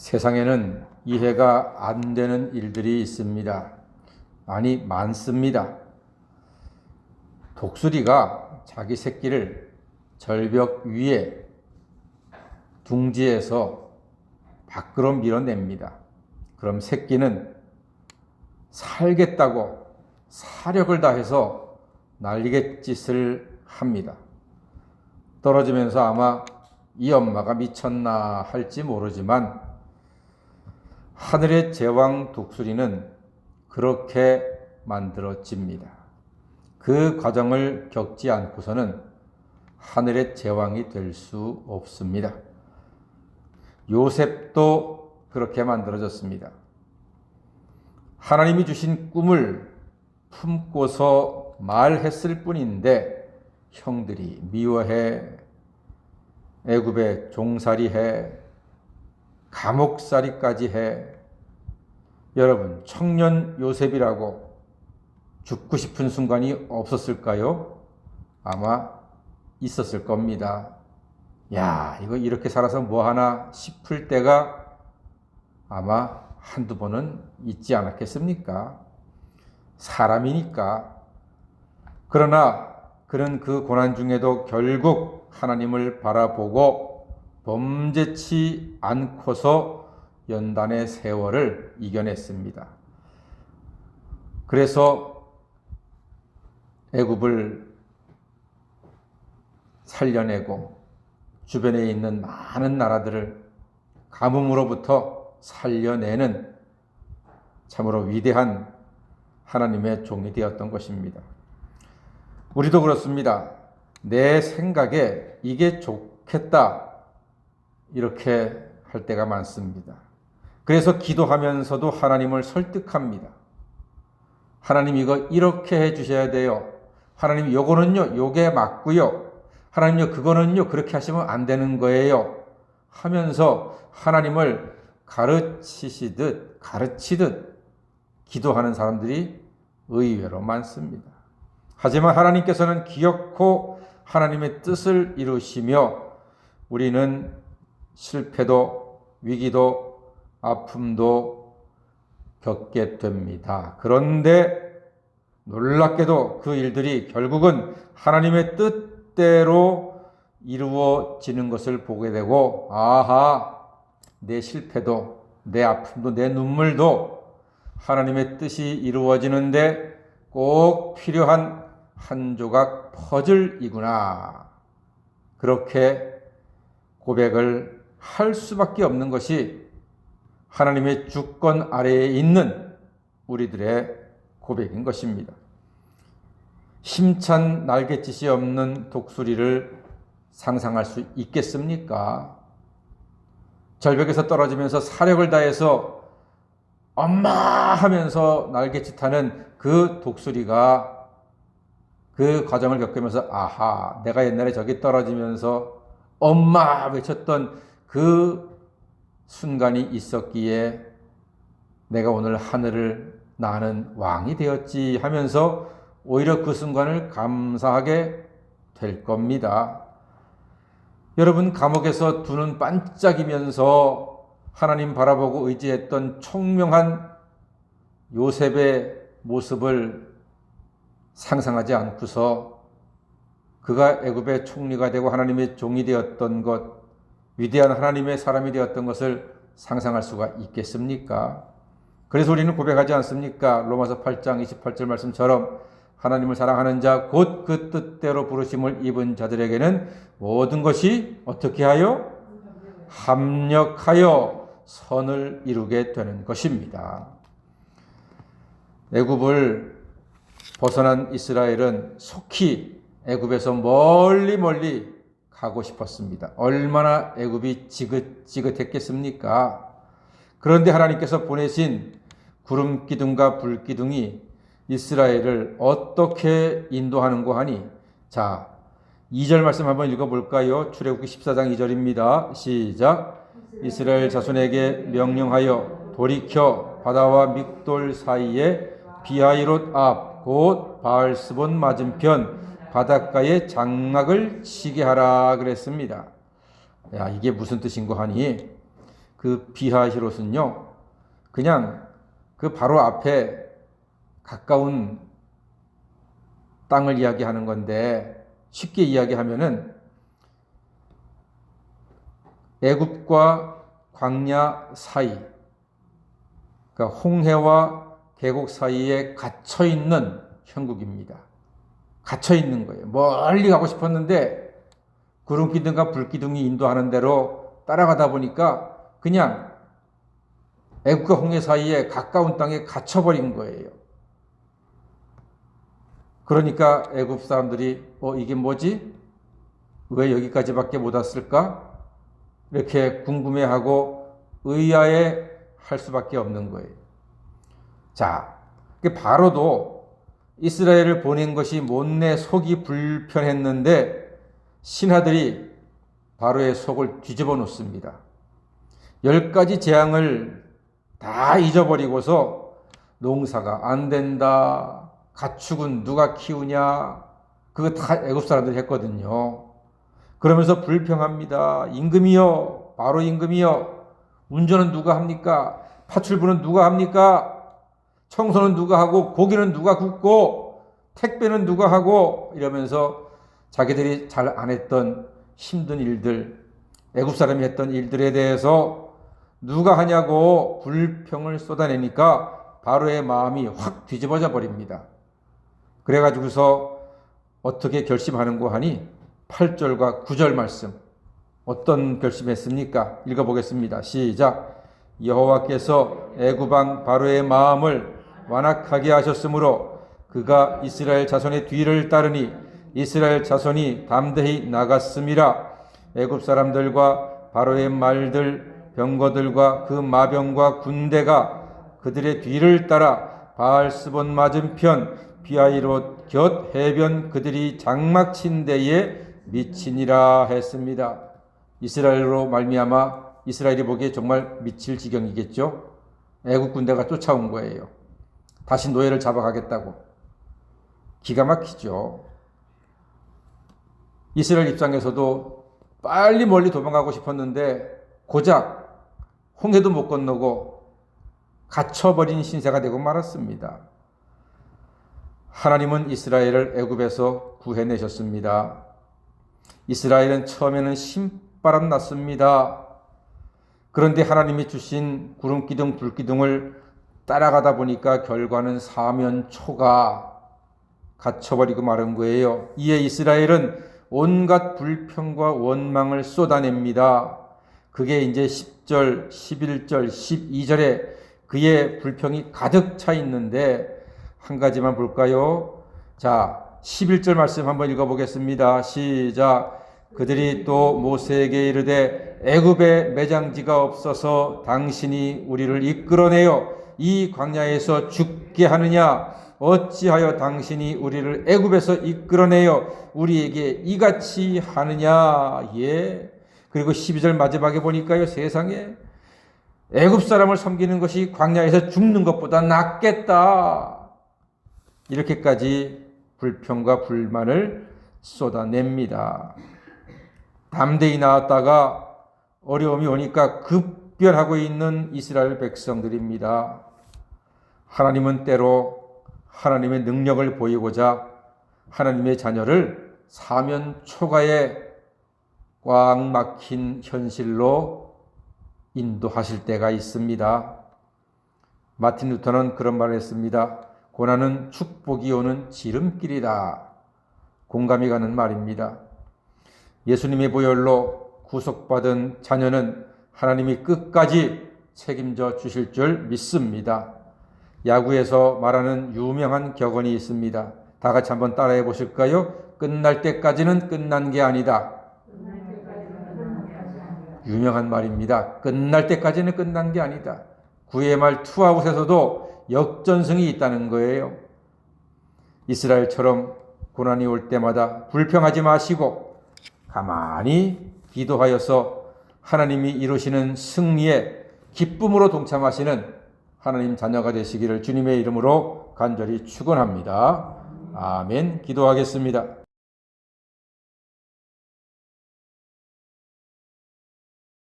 세상에는 이해가 안 되는 일들이 있습니다. 아니, 많습니다. 독수리가 자기 새끼를 절벽 위에 둥지에서 밖으로 밀어냅니다. 그럼 새끼는 살겠다고 사력을 다해서 날개짓을 합니다. 떨어지면서 아마 이 엄마가 미쳤나 할지 모르지만 하늘의 제왕 독수리는 그렇게 만들어집니다. 그 과정을 겪지 않고서는 하늘의 제왕이 될 수 없습니다. 요셉도 그렇게 만들어졌습니다. 하나님이 주신 꿈을 품고서 말했을 뿐인데 형들이 미워해, 애굽에 종살이해, 감옥살이까지 해. 여러분, 청년 요셉이라고 죽고 싶은 순간이 없었을까요? 아마 있었을 겁니다. 야, 이거 이렇게 살아서 뭐하나 싶을 때가 아마 한두 번은 있지 않았겠습니까? 사람이니까. 그러나 그는 그 고난 중에도 결국 하나님을 바라보고 범죄치 않고서 연단의 세월을 이겨냈습니다. 그래서 애굽을 살려내고 주변에 있는 많은 나라들을 가뭄으로부터 살려내는 참으로 위대한 하나님의 종이 되었던 것입니다. 우리도 그렇습니다. 내 생각에 이게 좋겠다 이렇게 할 때가 많습니다. 그래서 기도하면서도 하나님을 설득합니다. 하나님 이거 이렇게 해주셔야 돼요. 하나님 요거는요 요게 맞고요. 하나님요 그거는요 그렇게 하시면 안 되는 거예요. 하면서 하나님을 가르치듯 기도하는 사람들이 의외로 많습니다. 하지만 하나님께서는 기어코 하나님의 뜻을 이루시며 우리는 실패도 위기도 아픔도 겪게 됩니다. 그런데 놀랍게도 그 일들이 결국은 하나님의 뜻대로 이루어지는 것을 보게 되고 아하, 내 실패도 내 아픔도 내 눈물도 하나님의 뜻이 이루어지는데 꼭 필요한 한 조각 퍼즐이구나. 그렇게 고백을 할 수밖에 없는 것이 하나님의 주권 아래에 있는 우리들의 고백인 것입니다. 힘찬 날갯짓이 없는 독수리를 상상할 수 있겠습니까? 절벽에서 떨어지면서 사력을 다해서 엄마 하면서 날갯짓하는 그 독수리가 그 과정을 겪으면서 아하, 내가 옛날에 저기 떨어지면서 엄마 외쳤던 그 순간이 있었기에 내가 오늘 하늘을 나는 왕이 되었지 하면서 오히려 그 순간을 감사하게 될 겁니다. 여러분, 감옥에서 두 눈 반짝이면서 하나님 바라보고 의지했던 총명한 요셉의 모습을 상상하지 않고서 그가 애굽의 총리가 되고 하나님의 종이 되었던 것, 위대한 하나님의 사람이 되었던 것을 상상할 수가 있겠습니까? 그래서 우리는 고백하지 않습니까? 로마서 8장 28절 말씀처럼 하나님을 사랑하는 자 곧 그 뜻대로 부르심을 입은 자들에게는 모든 것이 어떻게 하여? 합력하여 선을 이루게 되는 것입니다. 애굽을 벗어난 이스라엘은 속히 애굽에서 멀리 가고 싶었습니다. 얼마나 애굽이 지긋지긋했겠습니까? 그런데 하나님께서 보내신 구름 기둥과 불 기둥이 이스라엘을 어떻게 인도하는고 하니, 자, 2절 말씀 한번 읽어볼까요? 출애굽기 14장 2절입니다. 시작. 이스라엘 자손에게 명령하여 돌이켜 바다와 믹돌 사이에 비하이롯 앞 곧 바알스본 맞은편 바닷가에 장막을 치게 하라 그랬습니다. 야, 이게 무슨 뜻인고 하니 그 비하히롯은요, 그냥 그 바로 앞에 가까운 땅을 이야기하는 건데, 쉽게 이야기하면은 애굽과 광야 사이, 그러니까 홍해와 계곡 사이에 갇혀 있는 형국입니다. 갇혀 있는 거예요. 멀리 가고 싶었는데 구름 기둥과 불 기둥이 인도하는 대로 따라가다 보니까 그냥 애굽과 홍해 사이에 가까운 땅에 갇혀버린 거예요. 그러니까 애굽 사람들이 이게 뭐지? 왜 여기까지밖에 못 왔을까? 이렇게 궁금해하고 의아해 할 수밖에 없는 거예요. 자, 바로도 이스라엘을 보낸 것이 못내 속이 불편했는데 신하들이 바로의 속을 뒤집어 놓습니다. 10가지 재앙을 다 잊어버리고서 농사가 안 된다, 가축은 누가 키우냐, 그거 다 애굽 사람들이 했거든요. 그러면서 불평합니다. 임금이여, 바로 임금이여, 운전은 누가 합니까? 파출부는 누가 합니까? 청소는 누가 하고, 고기는 누가 굽고, 택배는 누가 하고, 이러면서 자기들이 잘 안 했던 힘든 일들, 애굽 사람이 했던 일들에 대해서 누가 하냐고 불평을 쏟아내니까 바로의 마음이 확 뒤집어져 버립니다. 그래가지고서 어떻게 결심하는고 하니 8절과 9절 말씀, 어떤 결심했습니까? 읽어보겠습니다. 시작. 여호와께서 애굽 왕 바로의 마음을 완악하게 하셨으므로 그가 이스라엘 자손의 뒤를 따르니 이스라엘 자손이 담대히 나갔음이라. 애굽 사람들과 바로의 말들, 병거들과 그 마병과 군대가 그들의 뒤를 따라 바알스본 맞은편 비하히롯 곁 해변 그들이 장막 친 데에 미치니라 했습니다. 이스라엘로 말미암아 이스라엘이 보기에 정말 미칠 지경이겠죠. 애국 군대가 쫓아온 거예요. 다시 노예를 잡아가겠다고. 기가 막히죠. 이스라엘 입장에서도 빨리 멀리 도망가고 싶었는데 고작 홍해도 못 건너고 갇혀버린 신세가 되고 말았습니다. 하나님은 이스라엘을 애굽에서 구해내셨습니다. 이스라엘은 처음에는 신바람 났습니다. 그런데 하나님이 주신 구름기둥 불기둥을 따라가다 보니까 결과는 사면초가 갇혀버리고 마른 거예요. 이에 이스라엘은 온갖 불평과 원망을 쏟아냅니다. 그게 이제 10절, 11절, 12절에 그의 불평이 가득 차 있는데 한 가지만 볼까요? 자, 11절 말씀 한번 읽어보겠습니다. 시작. 그들이 또 모세에게 이르되 애굽에 매장지가 없어서 당신이 우리를 이끌어내어 이 광야에서 죽게 하느냐? 어찌하여 당신이 우리를 애굽에서 이끌어내어 우리에게 이같이 하느냐? 예. 그리고 12절 마지막에 보니까요, 세상에 애굽 사람을 섬기는 것이 광야에서 죽는 것보다 낫겠다. 이렇게까지 불평과 불만을 쏟아냅니다. 담대히 나왔다가 어려움이 오니까 급변하고 있는 이스라엘 백성들입니다. 하나님은 때로 하나님의 능력을 보이고자 하나님의 자녀를 사면초가에 꽉 막힌 현실로 인도하실 때가 있습니다. 마틴 루터는 그런 말을 했습니다. 고난은 축복이 오는 지름길이다. 공감이 가는 말입니다. 예수님의 보혈로 구속받은 자녀는 하나님이 끝까지 책임져 주실 줄 믿습니다. 야구에서 말하는 유명한 격언이 있습니다. 다 같이 한번 따라해 보실까요? 끝날 때까지는 끝난 게 아니다. 유명한 말입니다. 끝날 때까지는 끝난 게 아니다. 9회 말 투아웃에서도 역전승이 있다는 거예요. 이스라엘처럼 고난이 올 때마다 불평하지 마시고 가만히 기도하여서 하나님이 이루시는 승리에 기쁨으로 동참하시는 하나님 자녀가 되시기를 주님의 이름으로 간절히 축원합니다. 아멘. 기도하겠습니다.